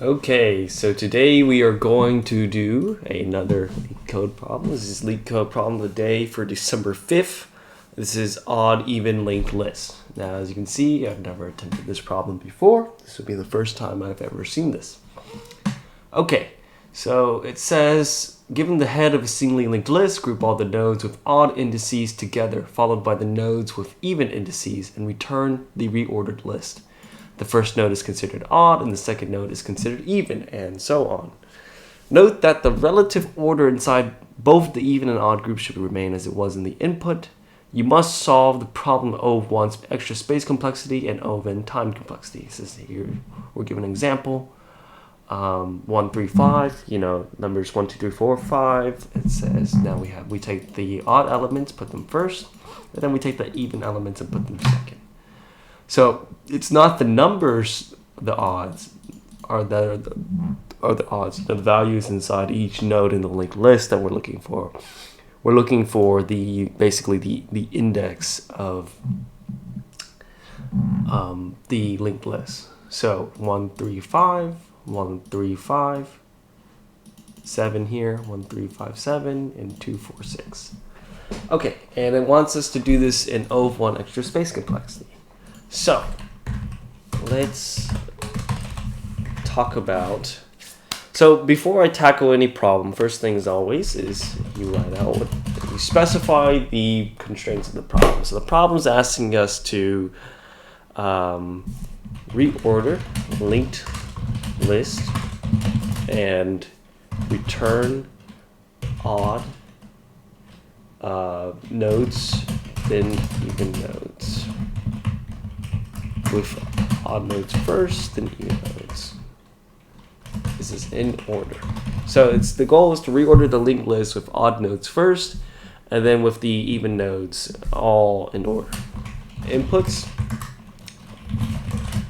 Okay, so today we are going to do another LeetCode problem. This is LeetCode problem of the day for December 5th. This is odd, even, linked list. Now, as you can see, I've never attempted this problem before. This will be the first time I've ever seen this. Okay, so it says, given the head of a singly linked list, group all the nodes with odd indices together, followed by the nodes with even indices, and return the reordered list. The first node is considered odd, and the second node is considered even, and so on. Note that the relative order inside both the even and odd groups should remain as it was in the input. You must solve the problem O of 1's extra space complexity and O of n time complexity. This is here, we're given an example. 1, 3, 5, numbers 1, 2, 3, 4, 5. It says now we take the odd elements, put them first, and then we take the even elements and put them second. So it's not the numbers, the odds, are the odds, the values inside each node in the linked list that we're looking for. We're looking for basically the index of the linked list. So 1, 3, 5, 1, 3, 5, 7 here, 1, 3, 5, 7, and 2, 4, 6. Okay, and it wants us to do this in O of 1 extra space complexity. So let's talk about, so before I tackle any problem, first thing as always is you write out you specify the constraints of the problem. So the problem is asking us to reorder linked list and return odd nodes, then even nodes, with odd nodes first, then even nodes. This is in order. So the goal is to reorder the linked list with odd nodes first, and then with the even nodes all in order. Inputs,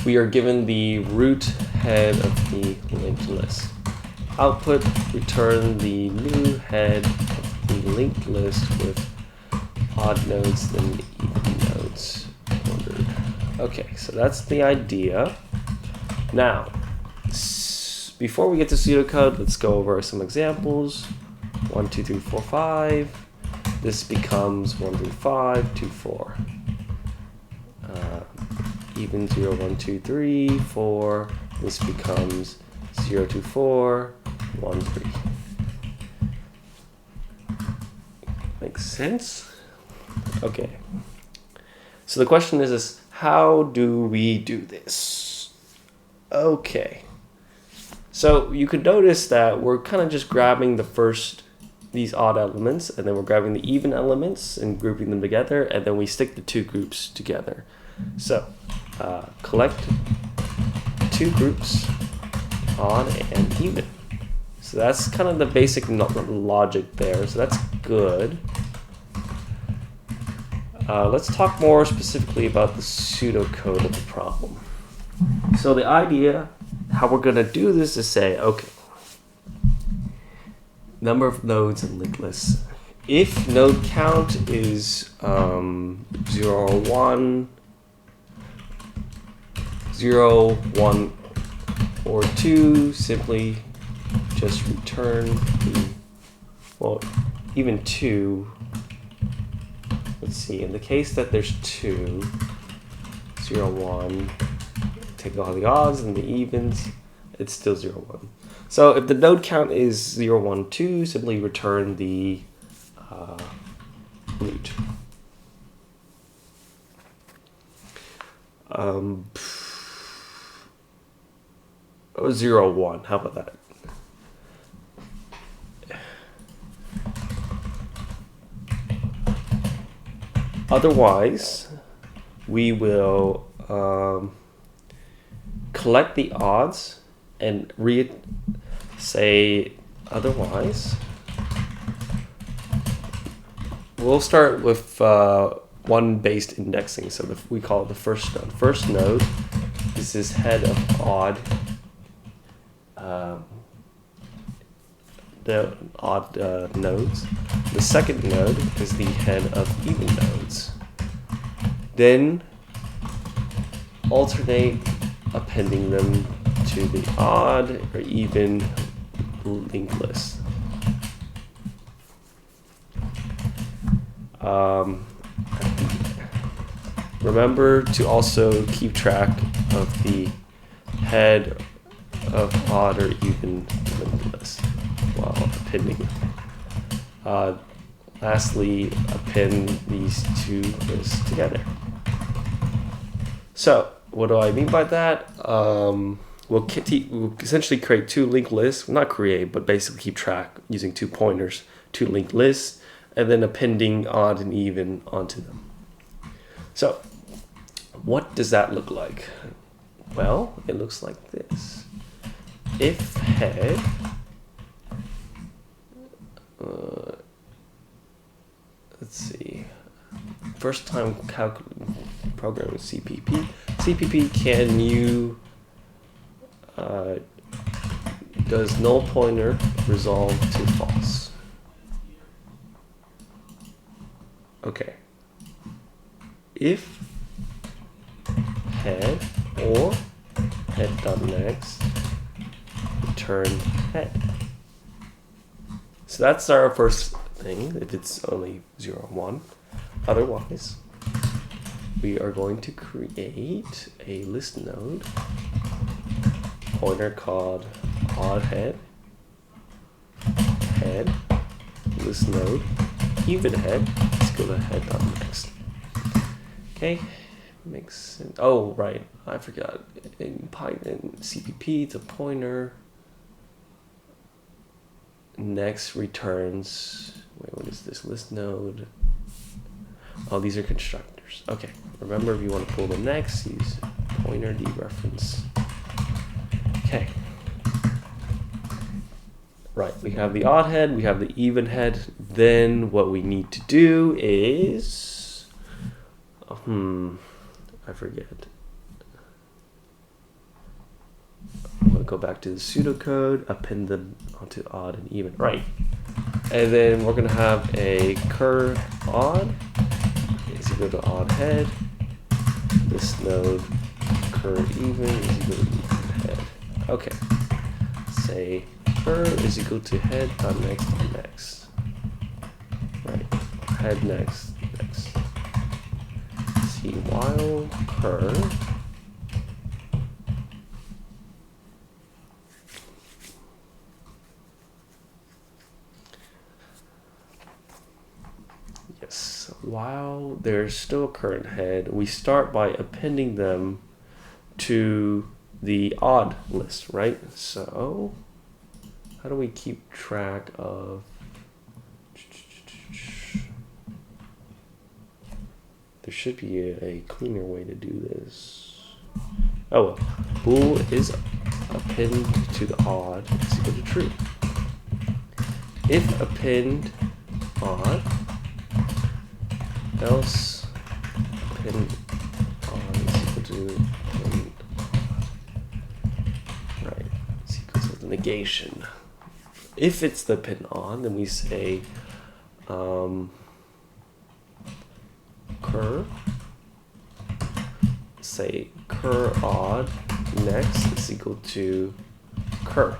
we are given the root head of the linked list. Output, return the new head of the linked list with odd nodes, then even nodes ordered. Okay, so that's the idea. Now, before we get to pseudocode, let's go over some examples. 1, 2, 3, 4, 5. This becomes 1, 3, 5, 2, 4. Even 0, 1, 2, 3, 4. This becomes 0, 2, 4, 1, 3. Makes sense? Okay. So the question is how do we do this? Okay. So you could notice that we're kind of just grabbing these odd elements, and then we're grabbing the even elements and grouping them together, and then we stick the two groups together. So collect two groups, odd and even. So that's kind of the basic logic there. So that's good. Let's talk more specifically about the pseudocode of the problem. So the idea, how we're going to do this is say, okay, number of nodes and linked lists. If node count is 0 or 1, 0, 1, or 2, simply just return even 2. Let's see, in the case that there's 2, 0, 1, take all the odds and the evens, it's still 0, 1. So if the node count is 0, 1, 2, simply return the root. 0, 1, how about that? Otherwise, we will collect the odds and say otherwise. We'll start with one-based indexing. So we call it the first node. First node is this head of odd, the odd nodes. The second node is the head of even nodes. Then alternate appending them to the odd or even linked list. Remember to also keep track of the head of odd or even linked list while appending. Lastly, append these two lists together. So, what do I mean by that? We'll essentially create two linked lists. Not create, but basically keep track using 2 pointers, 2 linked lists, and then appending odd and even onto them. So, what does that look like? Well, it looks like this. If head, let's see, first time programming CPP. CPP, can you, does null pointer resolve to false? Okay. If head or head.next return head. So that's our first thing, if it's only 0 and 1. Otherwise, we are going to create a list node pointer called odd head, list node, even head. Let's go to head.next. Okay, makes sense. Oh, right, I forgot. In Python, CPP, it's a pointer. Next returns, wait, what is this? List node. Oh, these are constructors. Okay, remember if you want to pull the next, use pointer dereference. Okay. Right, we have the odd head, we have the even head. Then what we need to do is, I forget. I'm gonna go back to the pseudocode, append them onto odd and even. Right. And then we're gonna have a cur odd is equal to odd head. This node cur even is equal to even head. Okay. Say cur is equal to head on next on next. Right. Head next next. See while cur while there's still a current head, we start by appending them to the odd list, right? So how do we keep track of, there should be a cleaner way to do this. Oh well, bool is append to the odd is equal to true. If append odd, else append odd is equal to append, right, it's equal to the negation. If it's the append odd, then we say cur, say cur odd next is equal to cur,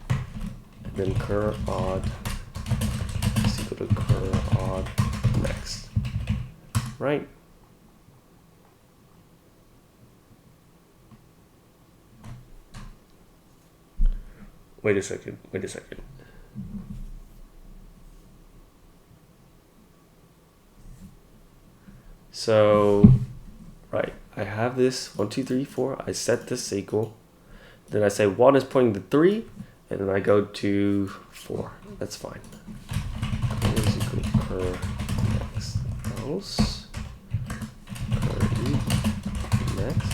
and then cur odd is equal to cur odd next, right? Wait a second. So, right, I have this 1, 2, 3, 4. I set this equal. Then I say 1 is pointing to 3, and then I go to 4. That's fine. Cur is equal to cur next. Else cur even next.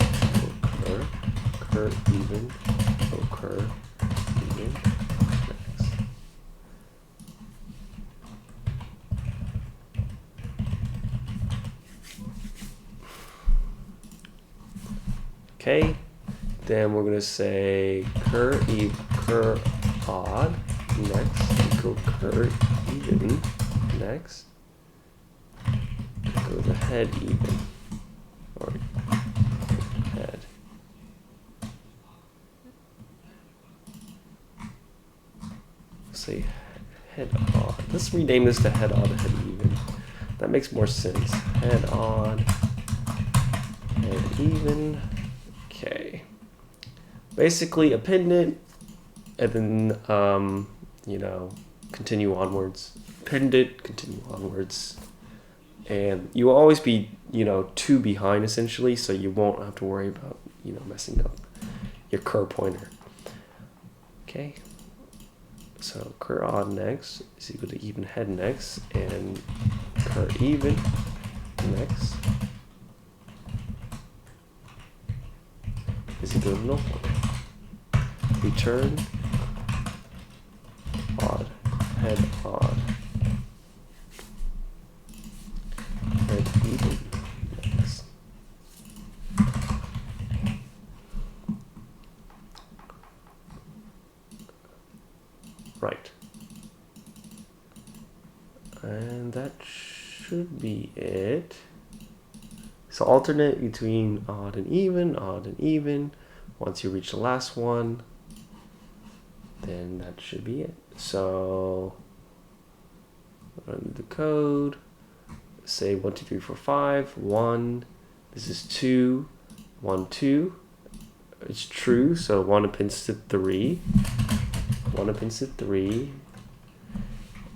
Cur even. Cur even next. Okay, then we're gonna say cur odd next equal cur even next. Go to head even or head say head odd. Let's rename this to head odd, head even. That makes more sense. Head odd, head even. Okay. Basically append it and then you know, continue onwards. Append it, continue onwards. And you will always be, you know, 2 behind essentially, so you won't have to worry about, you know, messing up your cur pointer. Okay. So cur odd next is equal to even head next, and cur even next is equal to null pointer. Return odd, head odd, head even next. Right. And that should be it. So alternate between odd and even, odd and even. Once you reach the last one, then that should be it. So run the code. Say 1, 2, 3, 4, 5. 1. This is 2. 1, 2. It's true. So 1 appends to 3. 1 appends to 3.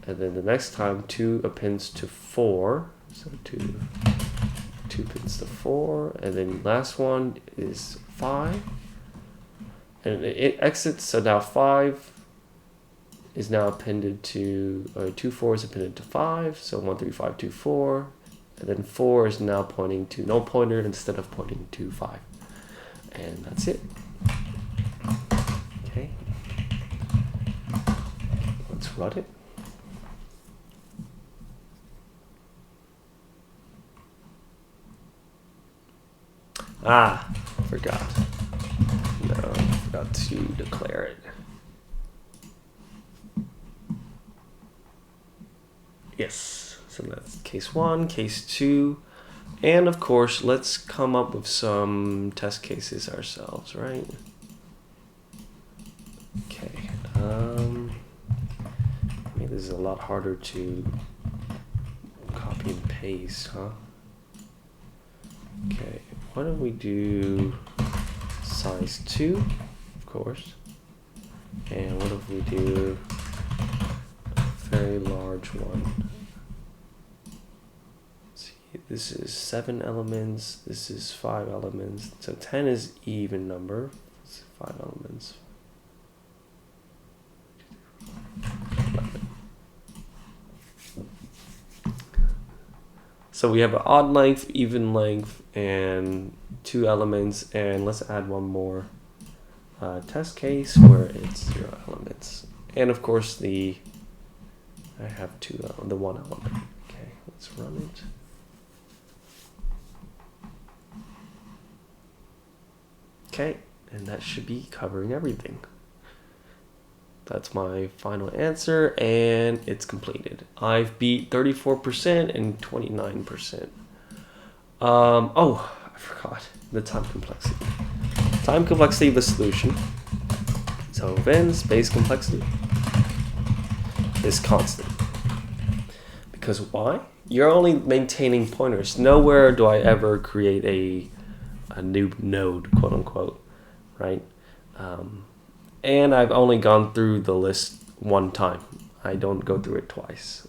And then the next time 2 appends to 4. So 2 appends to 4. And then last one is 5. And it exits, so now 5 is now appended to, 2, 4 is appended to 5. So 1, 3, 5, 2, 4. And then 4 is now pointing to null pointer instead of pointing to 5. And that's it. Okay. Let's run it. Ah, forgot. No, forgot to declare it. Yes, so that's case 1, case 2, and of course, let's come up with some test cases ourselves, right? Okay, I mean, this is a lot harder to copy and paste, huh? Okay, why don't we do size 2, of course, and what if we do a very large one? Let's see, this is 7 elements, this is 5 elements, so 10 is even number, it's 5 elements. 11. So we have an odd length, even length, and 2 elements, and let's add one more test case where it's 0 elements, and of course I have the 1 element. Okay, let's run it. Okay, and that should be covering everything. That's my final answer, and it's completed. I've beat 34% and 29%. Oh, I forgot the time complexity. Time complexity of the solution. So then space complexity is constant. Because why? You're only maintaining pointers. Nowhere do I ever create a new node, quote unquote, right? And I've only gone through the list 1 time. I don't go through it twice.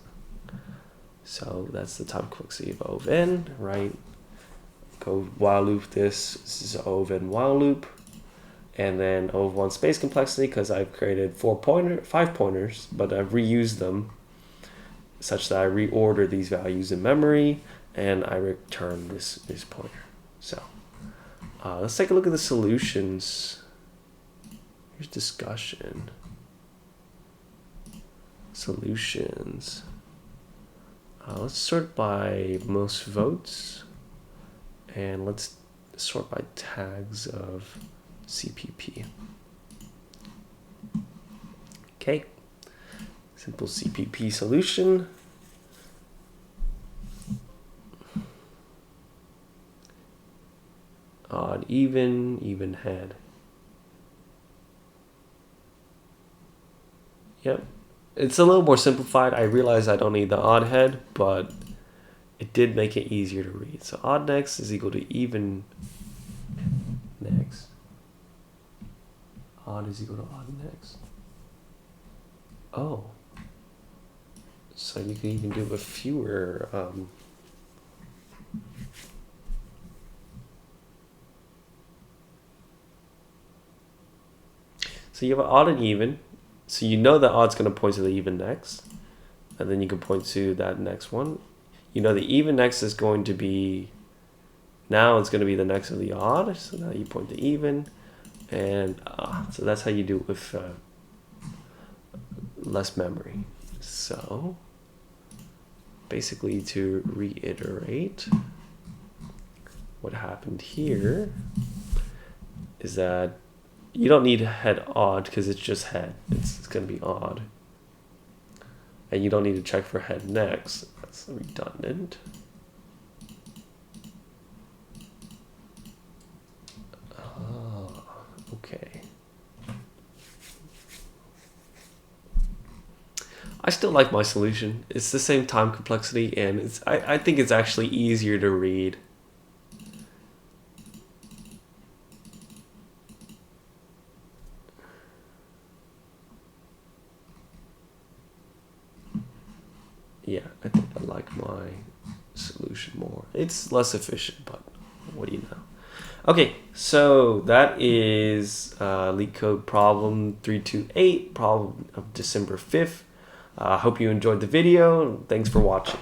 So that's the time complexity of O of n, right? Go while loop this. This is O of n while loop. And then O of 1 space complexity, because I've created 5 pointers, but I've reused them such that I reorder these values in memory, and I return this pointer. So let's take a look at the solutions. Here's discussion. Solutions. Let's sort by most votes. And let's sort by tags of CPP. Okay. Simple CPP solution. Odd, even head. Yep. It's a little more simplified. I realize I don't need the odd head, but it did make it easier to read. So odd next is equal to even next. Odd is equal to odd next. Oh. So you can even do it with fewer. So you have an odd and even. So you know that odd's going to point to the even next. And then you can point to that next one. You know the even next is going to be, now it's going to be the next of the odd. So now you point to even. And so that's how you do it with less memory. So basically, to reiterate, what happened here is that you don't need head odd because it's just head. It's going to be odd. And you don't need to check for head next. That's redundant. Oh, okay. I still like my solution. It's the same time complexity, and I think it's actually easier to read. Yeah, I think I like my solution more. It's less efficient, but what do you know? Okay, so that is LeetCode problem 328, problem of December 5th. I hope you enjoyed the video. Thanks for watching.